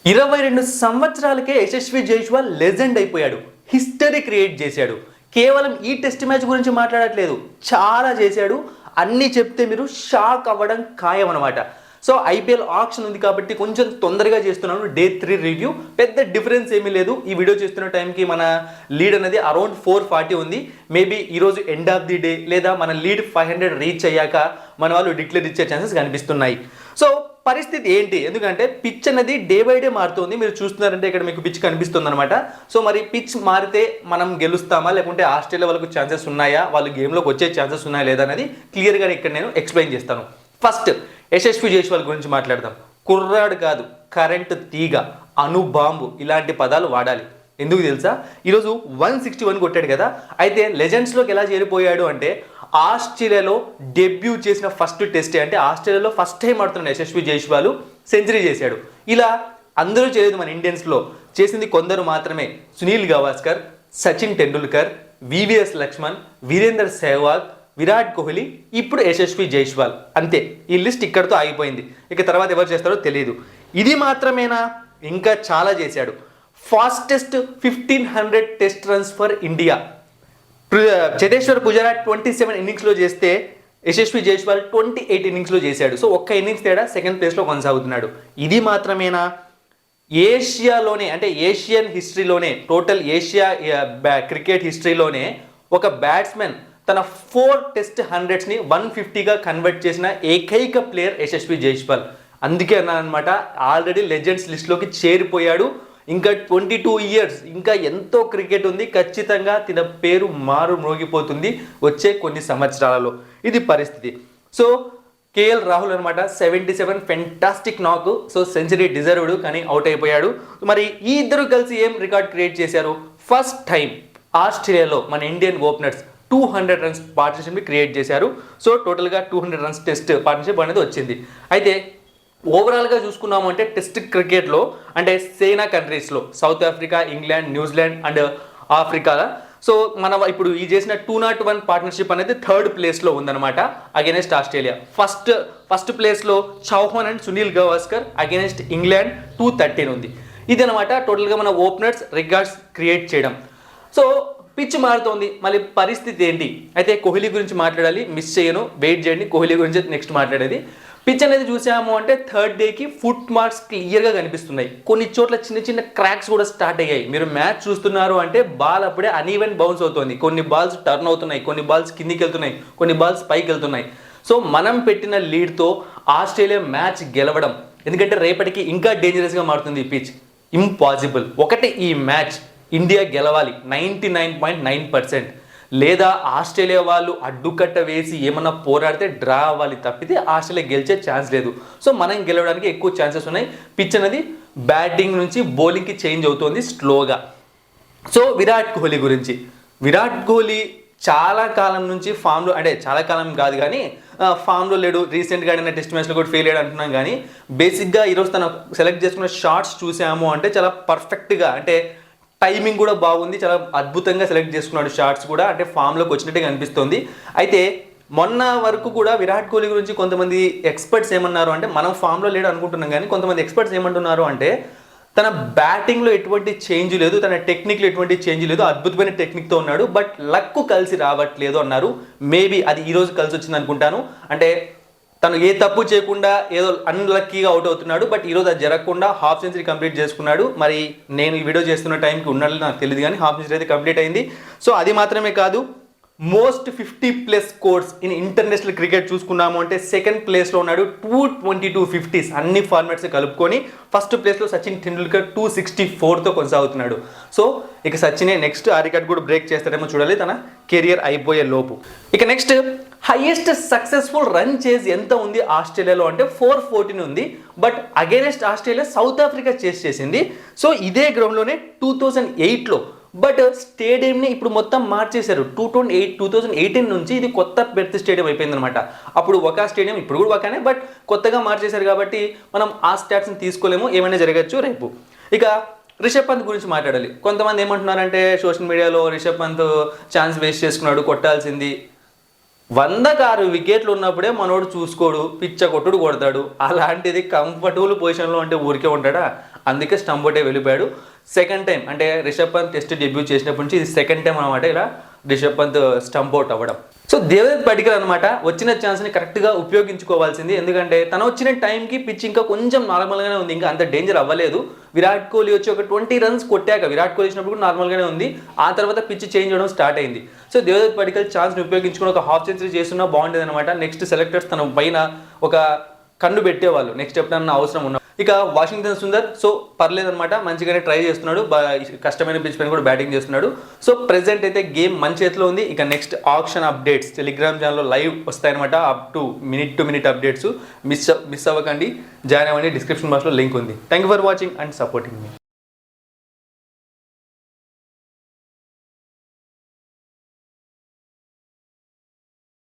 22 సంవత్సరాలకే యశస్వి జైస్వాల్ లెజెండ్ అయిపోయాడు. History create చేశాడు. కేవలం ఈ టెస్ట్ మ్యాచ్ గురించి మాట్లాడట్లేదు, చాలా చేశాడు. అన్నీ చెప్తే మీరు షాక్ అవ్వడం ఖాయం అనమాట. సో ఐపీఎల్ ఆప్షన్ ఉంది కాబట్టి కొంచెం తొందరగా చేస్తున్నాను. డే 3 రివ్యూ పెద్ద డిఫరెన్స్ ఏమీ లేదు. ఈ వీడియో చేస్తున్న టైంకి మన లీడ్ అనేది అరౌండ్ 440 ఉంది. మేబీ ఈరోజు ఎండ్ ఆఫ్ ది డే లేదా మన లీడ్ 500 రీచ్ అయ్యాక మన వాళ్ళు డిక్లేర్ ఇచ్చే ఛాన్సెస్ కనిపిస్తున్నాయి. సో పరిస్థితి ఏంటి, ఎందుకంటే పిచ్ అనేది డే బై డే మారుతుంది. మీరు చూస్తున్నారంటే ఇక్కడ మీకు పిచ్ కనిపిస్తుంది అనమాట. సో మరి పిచ్ మారితే మనం గెలుస్తామా, లేకుంటే ఆస్ట్రేలియా వాళ్ళకు ఛాన్సెస్ ఉన్నాయా, వాళ్ళు గేమ్లోకి వచ్చే ఛాన్సెస్ ఉన్నాయా లేదా అనేది క్లియర్గా ఇక్కడ నేను ఎక్స్ప్లెయిన్ చేస్తాను. ఫస్ట్ యశస్వి జైస్వాల్ గురించి మాట్లాడదాం. కుర్రాడు కాదు, కరెంట్ తీగ, అణుబాంబు ఇలాంటి పదాలు వాడాలి. ఎందుకు తెలుసా, ఈరోజు 161 కొట్టాడు కదా. అయితే లెజెండ్స్లోకి ఎలా చేరిపోయాడు అంటే ఆస్ట్రేలియాలో డెబ్యూ చేసిన ఫస్ట్ టెస్టే, అంటే ఆస్ట్రేలియాలో ఫస్ట్ టైం ఆడుతున్న యశస్వి జైస్వాల్ సెంచరీ చేశాడు. ఇలా అందరూ చేయలేదు, మన ఇండియన్స్లో చేసింది కొందరు మాత్రమే. సునీల్ గవాస్కర్, సచిన్ టెండూల్కర్, వివిఎస్ లక్ష్మణ్, వీరేందర్ సెహ్వాగ్, విరాట్ కోహ్లీ, ఇప్పుడు యశస్వి జైస్వాల్. అంతే, ఈ లిస్ట్ ఇక్కడితో ఆగిపోయింది. ఇక తర్వాత ఎవరు చేస్తారో తెలియదు. ఇది మాత్రమేనా, ఇంకా చాలా చేశాడు. Fastest 1500 test runs for India Cheteshwar Pujara 27 ఇన్నింగ్స్లో చేస్తే యశస్వి జైస్వాల్ 28 ఇన్నింగ్స్లో చేశాడు. సో ఒక్క ఇన్నింగ్స్ తేడా సెకండ్ ప్లేస్లో కొనసాగుతున్నాడు. ఇది మాత్రమేనా, ఏషియాలోనే అంటే ఏషియన్ హిస్టరీలోనే, టోటల్ ఏషియా క్రికెట్ హిస్టరీలోనే ఒక బ్యాట్స్మెన్ తన 4 టెస్ట్ 100ని 150గా కన్వర్ట్ చేసిన ఏకైక ప్లేయర్ యశస్వి జైస్వాల్. అందుకే అన్నానమాట, ఆల్రెడీ లెజెండ్స్ లిస్ట్లోకి చేరిపోయాడు. ఇంకా 22 ఇయర్స్, ఇంకా ఎంతో క్రికెట్ ఉంది. ఖచ్చితంగా తిన పేరు మారు మ్రోగిపోతుంది వచ్చే కొన్ని సంవత్సరాలలో. ఇది పరిస్థితి. సో కేఎల్ రాహుల్ అనమాట 77 ఫెంటాస్టిక్ నాక్. సో సెంచరీ డిజర్వ్డ్, కానీ అవుట్ అయిపోయాడు. మరి ఈ ఇద్దరు కలిసి ఏం రికార్డ్ క్రియేట్ చేశారు, ఫస్ట్ టైం ఆస్ట్రేలియాలో మన ఇండియన్ ఓపెనర్స్ 200 రన్స్ పార్ట్నర్షిప్ని క్రియేట్ చేశారు. సో టోటల్గా 200 రన్స్ టెస్ట్ పార్ట్నర్షిప్ అనేది వచ్చింది. అయితే ఓవరాల్గా చూసుకున్నాము అంటే టెస్ట్ క్రికెట్లో అంటే సేనా కంట్రీస్లో south Africa, England, New Zealand and Africa. So మన ఇప్పుడు ఈ చేసిన 201 పార్ట్నర్షిప్ అనేది 3rd ప్లేస్లో ఉందన్నమాట అగెనెస్ట్ ఆస్ట్రేలియా. ఫస్ట్ ప్లేస్లో Chauhan and Sunil Gavaskar against England 213 ఉంది. ఇది అనమాట టోటల్గా మన ఓపెనర్స్ రికార్డ్స్ క్రియేట్ చేయడం. సో పిచ్ మారుతోంది, మళ్ళీ పరిస్థితి ఏంటి. అయితే కోహ్లీ గురించి మాట్లాడాలి, మిస్ చేయను, వెయిట్ చేయండి. కోహ్లీ గురించి నెక్స్ట్ మాట్లాడేది. పిచ్ అనేది చూసాము అంటే 3rd డేకి ఫుట్ మార్క్స్ క్లియర్గా కనిపిస్తున్నాయి. కొన్ని చోట్ల చిన్న చిన్న క్రాక్స్ కూడా స్టార్ట్ అయ్యాయి. మీరు మ్యాచ్ చూస్తున్నారు అంటే బాల్ అప్పుడే అన్ఈవెన్ బౌన్స్ అవుతుంది. కొన్ని బాల్స్ టర్న్ అవుతున్నాయి, కొన్ని బాల్స్ కిందికి వెళ్తున్నాయి, కొన్ని బాల్స్ పైకి వెళ్తున్నాయి. సో మనం పెట్టిన లీడ్తో ఆస్ట్రేలియా మ్యాచ్ గెలవడం, ఎందుకంటే రేపటికి ఇంకా డేంజరస్గా మారుతుంది ఈ పిచ్, ఇంపాసిబుల్. ఒకటి ఈ మ్యాచ్ ఇండియా గెలవాలి 99.9%, లేదా ఆస్ట్రేలియా వాళ్ళు అడ్డుకట్ట వేసి ఏమన్నా పోరాడితే డ్రా అవ్వాలి తప్పితే ఆస్ట్రేలియా గెలిచే ఛాన్స్ లేదు. సో మనం గెలవడానికి ఎక్కువ ఛాన్సెస్ ఉన్నాయి. పిచ్ అనేది బ్యాటింగ్ నుంచి బౌలింగ్కి చేంజ్ అవుతుంది స్లోగా. సో విరాట్ కోహ్లీ గురించి, విరాట్ కోహ్లీ చాలా కాలం నుంచి ఫామ్లో, అంటే చాలా కాలం కాదు కానీ ఫామ్లో లేడు. రీసెంట్గా ఆడిన టెస్ట్ మ్యాచ్లో కూడా ఫెయిల్ అయ్యాడు అంటున్నాం. కానీ బేసిక్గా ఈరోజు తను సెలెక్ట్ చేసుకున్న షాట్స్ చూసాము అంటే చాలా పర్ఫెక్ట్గా, అంటే టైమింగ్ కూడా బాగుంది, చాలా అద్భుతంగా సెలెక్ట్ చేసుకున్నాడు షాట్స్ కూడా, అంటే ఫామ్లోకి వచ్చినట్టుగా అనిపిస్తుంది. అయితే మొన్న వరకు కూడా విరాట్ కోహ్లీ గురించి కొంతమంది ఎక్స్పర్ట్స్ ఏమన్నారు అంటే, మనం ఫామ్లో లేడు అనుకుంటున్నాం కానీ కొంతమంది ఎక్స్పర్ట్స్ ఏమంటున్నారు అంటే తన బ్యాటింగ్లో ఎటువంటి చేంజ్ లేదు, తన టెక్నిక్లో ఎటువంటి చేంజ్ లేదు, అద్భుతమైన టెక్నిక్తో ఉన్నాడు, బట్ లక్ కలిసి రావట్లేదు అన్నారు. మేబీ అది ఈరోజు కలిసి వచ్చింది అనుకుంటాను. అంటే తను ఏ తప్పు చేయకుండా ఏదో అన్లక్కీగా అవుట్ అవుతున్నాడు, బట్ ఈరోజు అది జరగకుండా హాఫ్ సెంచరీ కంప్లీట్ చేసుకున్నాడు. మరి నేను ఈ వీడియో చేస్తున్న టైంకి ఉన్నాడు నాకు తెలియదు, కానీ హాఫ్ సెంచరీ అయితే కంప్లీట్ అయింది. సో అది మాత్రమే కాదు, most 50+ scores in international cricket చూసుకున్నాము అంటే 2nd ప్లేస్లో ఉన్నాడు. 222 50s అన్ని ఫార్మాట్స్ కలుపుకొని. ఫస్ట్ ప్లేస్లో సచిన్ టెండూల్కర్ 264తో కొనసాగుతున్నాడు. సో ఇక సచినే నెక్స్ట్ ఆ రికార్డ్ కూడా బ్రేక్ చేస్తాడేమో చూడాలి తన కెరియర్ అయిపోయే లోపు. ఇక నెక్స్ట్ హైయెస్ట్ సక్సెస్ఫుల్ రన్ చేసి ఎంత ఉంది ఆస్ట్రేలియాలో అంటే 414 ఉంది. But against Australia south Africa చేసింది. సో ఇదే గ్రౌండ్లోనే 2008లో. బట్ స్టేడియంని ఇప్పుడు మొత్తం మార్చేశారు. 2018 నుంచి ఇది కొత్త బెర్త్ స్టేడియం అయిపోయింది అనమాట. అప్పుడు ఒక స్టేడియం, ఇప్పుడు కూడా ఒకనే, బట్ కొత్తగా మార్చేశారు కాబట్టి మనం ఆ స్టాట్స్ని తీసుకోలేము, ఏమైనా జరగచ్చు రేపు. ఇక రిషబ్ పంత్ గురించి మాట్లాడాలి. కొంతమంది ఏమంటున్నారంటే సోషల్ మీడియాలో రిషబ్ పంత్ ఛాన్స్ వేస్ట్ చేసుకున్నాడు, కొట్టాల్సింది. 106 వికెట్లు ఉన్నప్పుడే మనోడు చూసుకోడు, పిచ్చ కొట్టుడు కొడతాడు. అలాంటిది కంఫర్టబుల్ పొజిషన్లో అంటే ఊరికే ఉంటాడా? అందుకే స్టంప్ అవుట్ వెళ్ళిపోయాడు. సెకండ్ టైం అంటే రిషబ్ పంత్ టెస్ట్ డెబ్యూ చేసినప్పటి నుంచి ఇది సెకండ్ టైం అనమాట ఇలా రిషబ్ పంత్ స్టంప్ అవుట్ అవ్వడం. సో దేవదత్ పడికల్ అనమాట వచ్చిన ఛాన్స్ని కరెక్ట్గా ఉపయోగించుకోవాల్సింది. ఎందుకంటే తను వచ్చిన టైంకి పిచ్ ఇంకా కొంచెం నార్మల్గానే ఉంది, ఇంకా అంత డేంజర్ అవ్వలేదు. విరాట్ కోహ్లీ వచ్చి ఒక 20 runs కొట్టాక విరాట్ కోహ్లీ వచ్చినప్పుడు కూడా నార్మల్గానే ఉంది, ఆ తర్వాత పిచ్ చేంజ్ అవ్వడం స్టార్ట్ అయింది. సో దేవదత్ పడికల్ ఛాన్స్ని ఉపయోగించుకుని ఒక హాఫ్ సెంచరీ చేస్తున్నా బాగుండేది అనమాట. నెక్స్ట్ సెలెక్టర్స్ తన పైన ఒక కన్ను పెట్టేవాళ్ళు నెక్స్ట్ ఎప్పుడన్నా అవసరం ఉన్న. ఇక వాషింగ్టన్ సుందర్ సో పర్లేదనమాట, మంచిగానే ట్రై చేస్తున్నాడు, కష్టమైన పిచ్ పైన కూడా బ్యాటింగ్ చేస్తున్నాడు. సో ప్రెసెంట్ అయితే గేమ్ మంచి చేతిలో ఉంది. ఇక నెక్స్ట్ ఆక్షన్ అప్డేట్స్ టెలిగ్రామ్ ఛానల్లో లైవ్ వస్తాయన్నమాట, up to minute updates miss అవ్వకండి, జాయిన్ అవ్వండి. డిస్క్రిప్షన్ బాక్స్లో లింక్ ఉంది. Thank you for watching and supporting me.